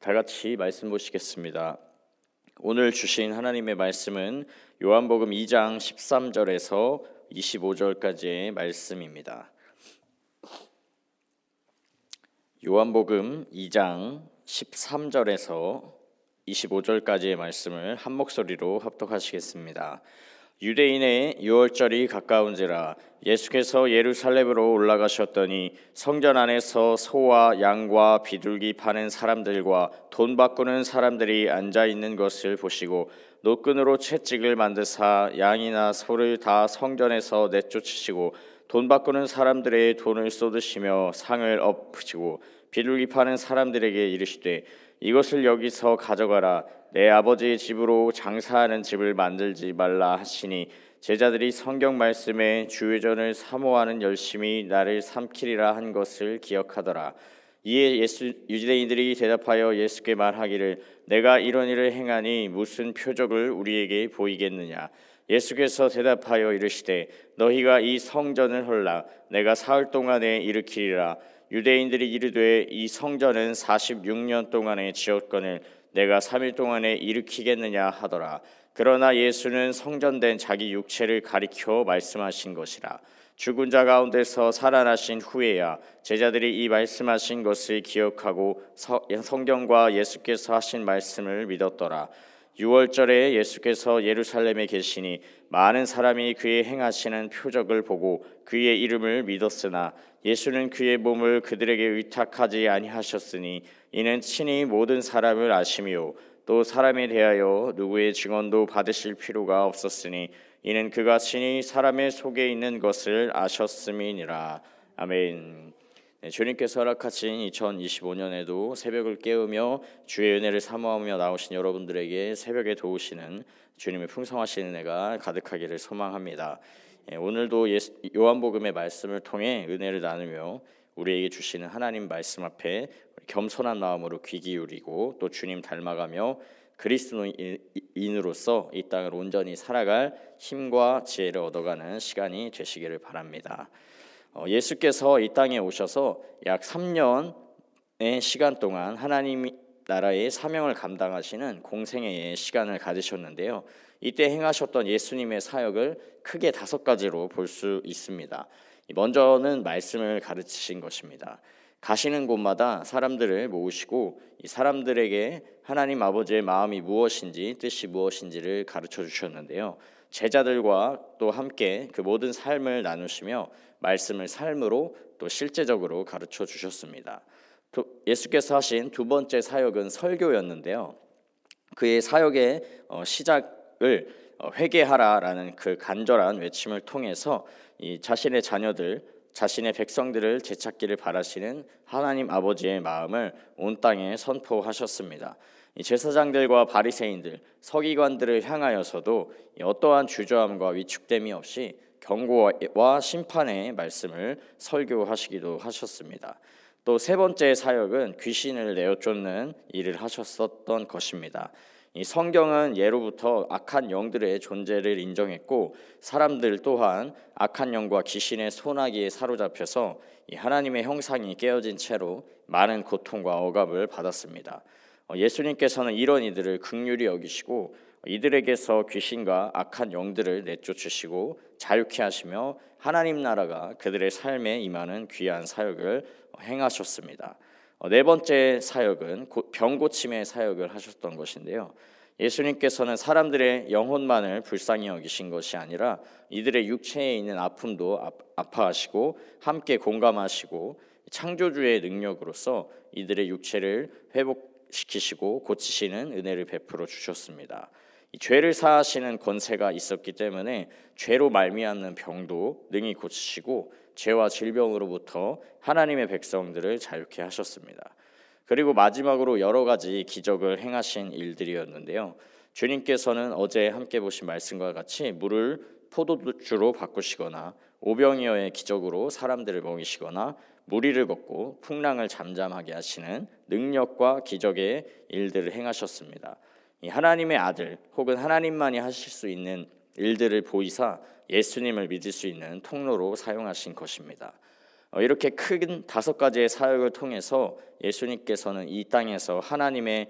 다 같이 말씀 보시겠습니다. 오늘 주신 하나님의 말씀은 요한복음 2장 13절에서 25절까지의 말씀입니다. 요한복음 2장 13절에서 25절까지의 말씀을 한 목소리로 합독하시겠습니다. 유대인의 유월절이 가까운지라 예수께서 예루살렘으로 올라가셨더니 성전 안에서 소와 양과 비둘기 파는 사람들과 돈 바꾸는 사람들이 앉아 있는 것을 보시고 노끈으로 채찍을 만드사 양이나 소를 다 성전에서 내쫓으시고 돈 바꾸는 사람들의 돈을 쏟으시며 상을 엎으시고 비둘기 파는 사람들에게 이르시되 이것을 여기서 가져가라. 내 아버지의 집으로 장사하는 집을 만들지 말라 하시니 제자들이 성경 말씀에 주의전을 사모하는 열심히 나를 삼키리라 한 것을 기억하더라. 이에 유대인들이 대답하여 예수께 말하기를 내가 이런 일을 행하니 무슨 표적을 우리에게 보이겠느냐. 예수께서 대답하여 이르시되 너희가 이 성전을 헐라. 내가 사흘 동안에 일으키리라. 유대인들이 이르되 이 성전은 46년 동안에 지었거늘 내가 3일 동안에 일으키겠느냐 하더라. 그러나 예수는 성전된 자기 육체를 가리켜 말씀하신 것이라. 죽은 자 가운데서 살아나신 후에야 제자들이 이 말씀하신 것을 기억하고 성경과 예수께서 하신 말씀을 믿었더라. 유월절에 예수께서 예루살렘에 계시니 많은 사람이 그의 행하시는 표적을 보고 그의 이름을 믿었으나 예수는 그의 몸을 그들에게 의탁하지 아니하셨으니 이는 친히 모든 사람을 아심이요 또 사람에 대하여 누구의 증언도 받으실 필요가 없었으니 이는 그가 친히 사람의 속에 있는 것을 아셨음이니라. 아멘. 주님께서 허락하신 2025년에도 새벽을 깨우며 주의 은혜를 사모하며 나오신 여러분들에게 새벽에 도우시는 주님의 풍성하신 은혜가 가득하기를 소망합니다. 오늘도 요한복음의 말씀을 통해 은혜를 나누며 우리에게 주시는 하나님 말씀 앞에 겸손한 마음으로 귀 기울이고 또 주님 닮아가며 그리스도인으로서 이 땅을 온전히 살아갈 힘과 지혜를 얻어가는 시간이 되시기를 바랍니다. 예수께서 이 땅에 오셔서 약 3년의 시간 동안 하나님 나라의 사명을 감당하시는 공생애의 시간을 가지셨는데요. 이때 행하셨던 예수님의 사역을 크게 5가지로 볼 수 있습니다. 먼저는 말씀을 가르치신 것입니다. 가시는 곳마다 사람들을 모으시고 이 사람들에게 하나님 아버지의 마음이 무엇인지 뜻이 무엇인지를 가르쳐 주셨는데요. 제자들과 또 함께 그 모든 삶을 나누시며 말씀을 삶으로 또 실제적으로 가르쳐 주셨습니다. 예수께서 하신 두 번째 사역은 설교였는데요. 그의 사역의 시작을 회개하라라는 그 간절한 외침을 통해서 이 자신의 자녀들, 자신의 백성들을 되찾기를 바라시는 하나님 아버지의 마음을 온 땅에 선포하셨습니다. 이 제사장들과 바리새인들, 서기관들을 향하여서도 어떠한 주저함과 위축됨이 없이 경고와 심판의 말씀을 설교하시기도 하셨습니다. 또 세 번째 사역은 귀신을 내어쫓는 일을 하셨었던 것입니다. 이 성경은 예로부터 악한 영들의 존재를 인정했고 사람들 또한 악한 영과 귀신의 소나기에 사로잡혀서 이 하나님의 형상이 깨어진 채로 많은 고통과 억압을 받았습니다. 예수님께서는 이런 이들을 긍휼히 여기시고 이들에게서 귀신과 악한 영들을 내쫓으시고 자유케 하시며 하나님 나라가 그들의 삶에 임하는 귀한 사역을 행하셨습니다. 네 번째 사역은 병 고침의 사역을 하셨던 것인데요. 예수님께서는 사람들의 영혼만을 불쌍히 여기신 것이 아니라 이들의 육체에 있는 아픔도 아파하시고 함께 공감하시고 창조주의 능력으로서 이들의 육체를 회복시키시고 고치시는 은혜를 베풀어 주셨습니다. 이 죄를 사하시는 권세가 있었기 때문에 죄로 말미암는 병도 능히 고치시고 죄와 질병으로부터 하나님의 백성들을 자유케 하셨습니다. 그리고 마지막으로 여러 가지 기적을 행하신 일들이었는데요. 주님께서는 어제 함께 보신 말씀과 같이 물을 포도주로 바꾸시거나 오병이어의 기적으로 사람들을 먹이시거나 무리를 걷고 풍랑을 잠잠하게 하시는 능력과 기적의 일들을 행하셨습니다. 이 하나님의 아들 혹은 하나님만이 하실 수 있는 일들을 보이사 예수님을 믿을 수 있는 통로로 사용하신 것입니다. 이렇게 큰 5가지의 사역을 통해서 예수님께서는 이 땅에서 하나님의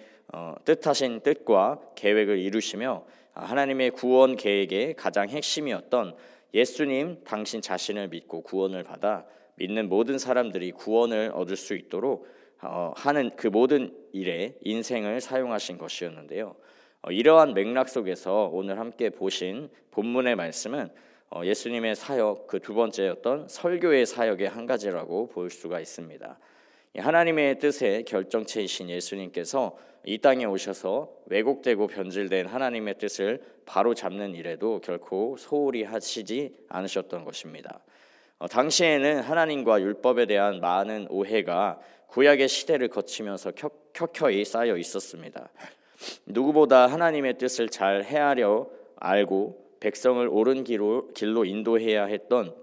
뜻하신 뜻과 계획을 이루시며 하나님의 구원 계획의 가장 핵심이었던 예수님 당신 자신을 믿고 구원을 받아 믿는 모든 사람들이 구원을 얻을 수 있도록 하는 그 모든 일에 인생을 사용하신 것이었는데요. 이러한 맥락 속에서 오늘 함께 보신 본문의 말씀은 예수님의 사역 그 두 번째였던 설교의 사역의 한 가지라고 볼 수가 있습니다. 하나님의 뜻의 결정체이신 예수님께서 이 땅에 오셔서 왜곡되고 변질된 하나님의 뜻을 바로 잡는 일에도 결코 소홀히 하시지 않으셨던 것입니다. 당시에는 하나님과 율법에 대한 많은 오해가 구약의 시대를 거치면서 켜켜이 쌓여 있었습니다. 누구보다 하나님의 뜻을 잘 헤아려 알고 백성을 옳은 길로 인도해야 했던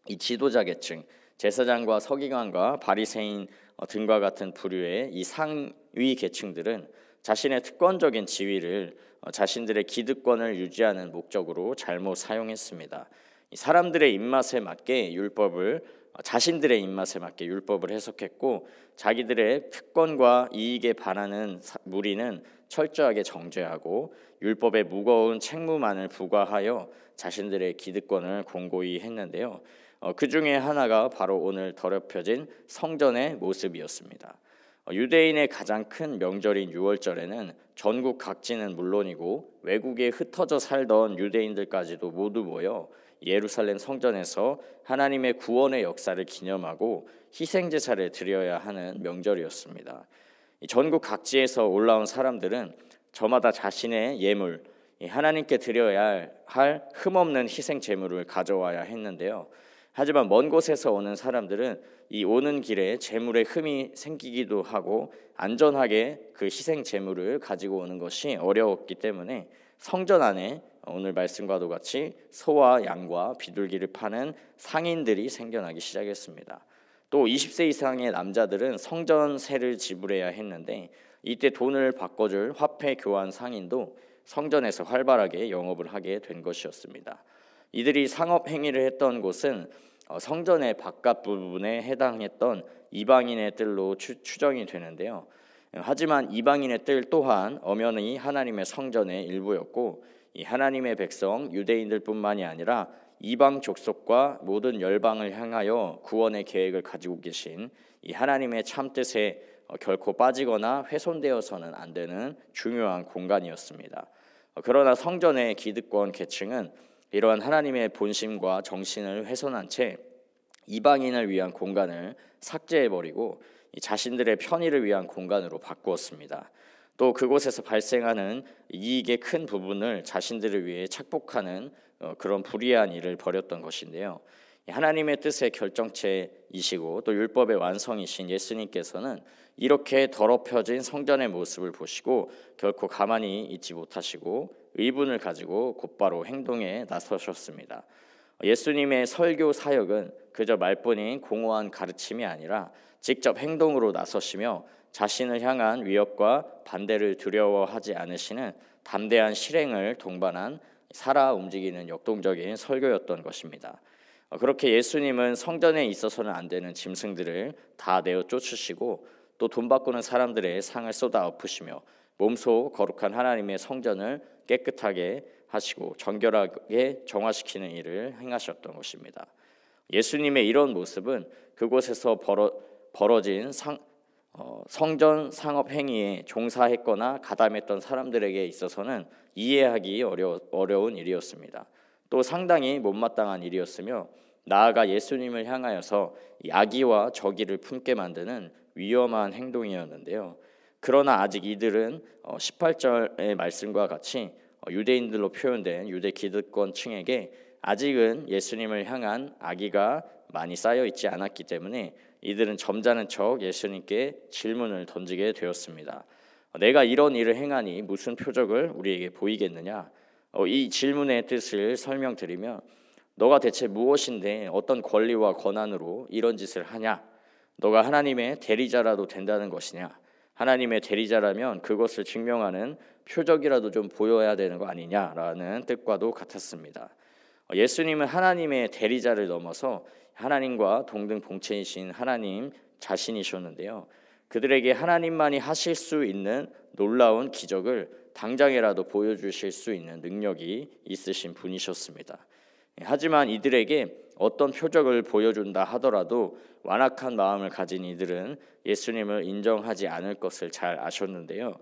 이 지도자 계층, 제사장과 서기관과 바리새인 등과 같은 부류의 이 상위 계층들은 자신의 특권적인 지위를 자신들의 기득권을 유지하는 목적으로 잘못 사용했습니다. 사람들의 입맛에 맞게 자신들의 입맛에 맞게 율법을 해석했고 자기들의 특권과 이익에 반하는 무리는 철저하게 정죄하고 율법의 무거운 책무만을 부과하여 자신들의 기득권을 공고히 했는데요. 그 중에 하나가 바로 오늘 더럽혀진 성전의 모습이었습니다. 유대인의 가장 큰 명절인 유월절에는 전국 각지는 물론이고 외국에 흩어져 살던 유대인들까지도 모두 모여 예루살렘 성전에서 하나님의 구원의 역사를 기념하고 희생제사를 드려야 하는 명절이었습니다. 전국 각지에서 올라온 사람들은 저마다 자신의 예물, 하나님께 드려야 할 흠없는 희생 제물을 가져와야 했는데요. 하지만 먼 곳에서 오는 사람들은 이 오는 길에 제물에 흠이 생기기도 하고 안전하게 그 희생 제물을 가지고 오는 것이 어려웠기 때문에 성전 안에 오늘 말씀과도 같이 소와 양과 비둘기를 파는 상인들이 생겨나기 시작했습니다. 또 20세 이상의 남자들은 성전세를 지불해야 했는데 이때 돈을 바꿔줄 화폐 교환 상인도 성전에서 활발하게 영업을 하게 된 것이었습니다. 이들이 상업 행위를 했던 곳은 성전의 바깥 부분에 해당했던 이방인의 뜰로 추정이 되는데요. 하지만 이방인의 뜰 또한 엄연히 하나님의 성전의 일부였고 이 하나님의 백성 유대인들뿐만이 아니라 이방 족속과 모든 열방을 향하여 구원의 계획을 가지고 계신 이 하나님의 참 뜻에 결코 빠지거나 훼손되어서는 안 되는 중요한 공간이었습니다. 그러나 성전의 기득권 계층은 이러한 하나님의 본심과 정신을 훼손한 채 이방인을 위한 공간을 삭제해버리고 자신들의 편의를 위한 공간으로 바꾸었습니다. 또 그곳에서 발생하는 이익의 큰 부분을 자신들을 위해 착복하는 그런 불의한 일을 벌였던 것인데요. 하나님의 뜻의 결정체이시고 또 율법의 완성이신 예수님께서는 이렇게 더럽혀진 성전의 모습을 보시고 결코 가만히 있지 못하시고 의분을 가지고 곧바로 행동에 나서셨습니다. 예수님의 설교 사역은 그저 말뿐인 공허한 가르침이 아니라 직접 행동으로 나서시며 자신을 향한 위협과 반대를 두려워하지 않으시는 담대한 실행을 동반한 살아 움직이는 역동적인 설교였던 것입니다. 그렇게 예수님은 성전에 있어서는 안 되는 짐승들을 다 내어 쫓으시고 또 돈 바꾸는 사람들의 상을 쏟아 엎으시며 몸소 거룩한 하나님의 성전을 깨끗하게 하시고 정결하게 정화시키는 일을 행하셨던 것입니다. 예수님의 이런 모습은 그곳에서 벌어진 성전 상업 행위에 종사했거나 가담했던 사람들에게 있어서는 이해하기 어려운 일이었습니다. 또 상당히 못마땅한 일이었으며 나아가 예수님을 향하여서 이 악의와 적의를 품게 만드는 위험한 행동이었는데요. 그러나 아직 이들은 18절의 말씀과 같이 유대인들로 표현된 유대 기득권층에게 아직은 예수님을 향한 악의가 많이 쌓여 있지 않았기 때문에 이들은 점잖은 척 예수님께 질문을 던지게 되었습니다. 내가 이런 일을 행하니 무슨 표적을 우리에게 보이겠느냐? 이 질문의 뜻을 설명드리면 너가 대체 무엇인데 어떤 권리와 권한으로 이런 짓을 하냐? 너가 하나님의 대리자라도 된다는 것이냐? 하나님의 대리자라면 그것을 증명하는 표적이라도 좀 보여야 되는 거 아니냐라는 뜻과도 같았습니다. 예수님은 하나님의 대리자를 넘어서 하나님과 동등봉체이신 하나님 자신이셨는데요. 그들에게 하나님만이 하실 수 있는 놀라운 기적을 당장이라도 보여주실 수 있는 능력이 있으신 분이셨습니다. 하지만 이들에게 어떤 표적을 보여준다 하더라도 완악한 마음을 가진 이들은 예수님을 인정하지 않을 것을 잘 아셨는데요.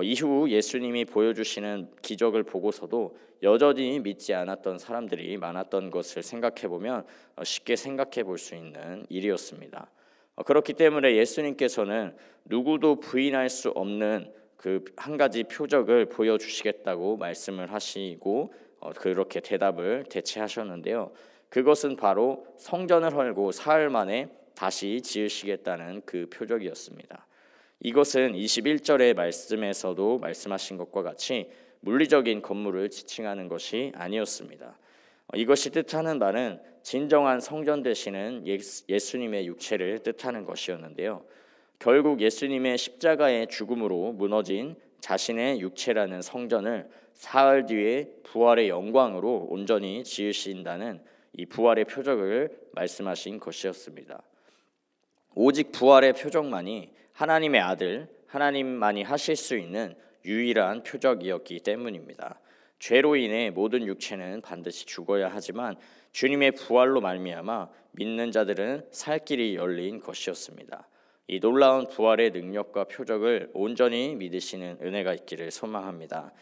이후 예수님이 보여주시는 기적을 보고서도 여전히 믿지 않았던 사람들이 많았던 것을 생각해 보면 쉽게 생각해 볼 수 있는 일이었습니다. 그렇기 때문에 예수님께서는 누구도 부인할 수 없는 그 한 가지 표적을 보여주시겠다고 말씀을 하시고 그렇게 대답을 대체하셨는데요. 그것은 바로 성전을 헐고 사흘 만에 다시 지으시겠다는 그 표적이었습니다. 이것은 21절의 말씀에서도 말씀하신 것과 같이 물리적인 건물을 지칭하는 것이 아니었습니다. 이것이 뜻하는 바는 진정한 성전 되시는 예수님의 육체를 뜻하는 것이었는데요. 결국 예수님의 십자가의 죽음으로 무너진 자신의 육체라는 성전을 사흘 뒤에 부활의 영광으로 온전히 지으신다는 이 부활의 표적을 말씀하신 것이었습니다. 오직 부활의 표적만이 하나님의 아들, 하나님만이 하실 수 있는 유일한 표적이었기 때문입니다. 죄로 인해 모든 육체는 반드시 죽어야 하지만 주님의 부활로 말미암아 믿는 자들은 살 길이 열린 것이었습니다. 이 놀라운 부활의 능력과 표적을 온전히 믿으시는 은혜가 있기를 소망합니다.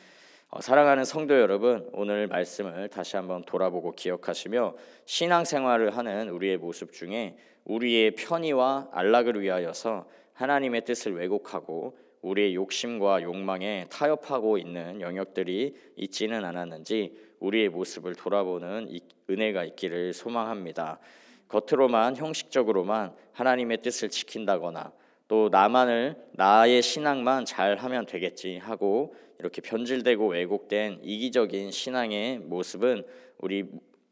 사랑하는 성도 여러분, 오늘 말씀을 다시 한번 돌아보고 기억하시며 신앙생활을 하는 우리의 모습 중에 우리의 편의와 안락을 위하여서 하나님의 뜻을 왜곡하고 우리의 욕심과 욕망에 타협하고 있는 영역들이 있지는 않았는지 우리의 모습을 돌아보는 은혜가 있기를 소망합니다. 겉으로만 형식적으로만 하나님의 뜻을 지킨다거나 또 나의 신앙만 잘하면 되겠지 하고 이렇게 변질되고 왜곡된 이기적인 신앙의 모습은 우리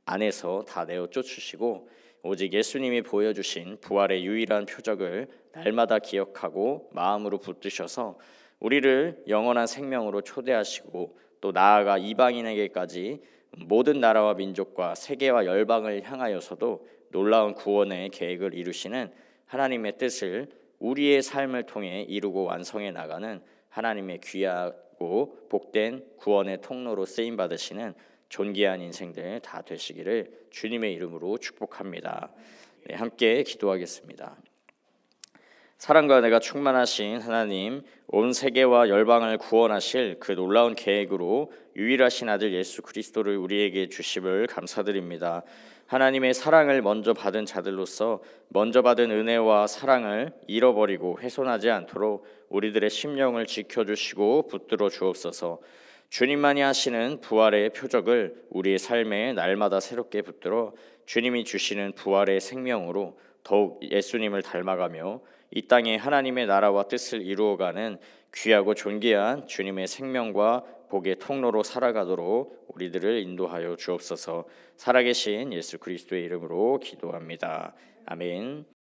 안에서 다 내어 쫓으시고 오직 예수님이 보여주신 부활의 유일한 표적을 날마다 기억하고 마음으로 붙드셔서 우리를 영원한 생명으로 초대하시고 또 나아가 이방인에게까지 모든 나라와 민족과 세계와 열방을 향하여서도 놀라운 구원의 계획을 이루시는 하나님의 뜻을 우리의 삶을 통해 이루고 완성해 나가는 하나님의 귀하고 복된 구원의 통로로 쓰임 받으시는 존귀한 인생들 다 되시기를 주님의 이름으로 축복합니다. 네, 함께 기도하겠습니다. 사랑과 은혜가 충만하신 하나님, 온 세계와 열방을 구원하실 그 놀라운 계획으로 유일하신 아들 예수 그리스도를 우리에게 주심을 감사드립니다. 하나님의 사랑을 먼저 받은 자들로서 먼저 받은 은혜와 사랑을 잃어버리고 훼손하지 않도록 우리들의 심령을 지켜주시고 붙들어 주옵소서. 주님만이 하시는 부활의 표적을 우리의 삶에 날마다 새롭게 붙들어 주님이 주시는 부활의 생명으로 더욱 예수님을 닮아가며 이 땅에 하나님의 나라와 뜻을 이루어가는 귀하고 존귀한 주님의 생명과 복의 통로로 살아가도록 우리들을 인도하여 주옵소서. 살아계신 예수 그리스도의 이름으로 기도합니다. 아멘.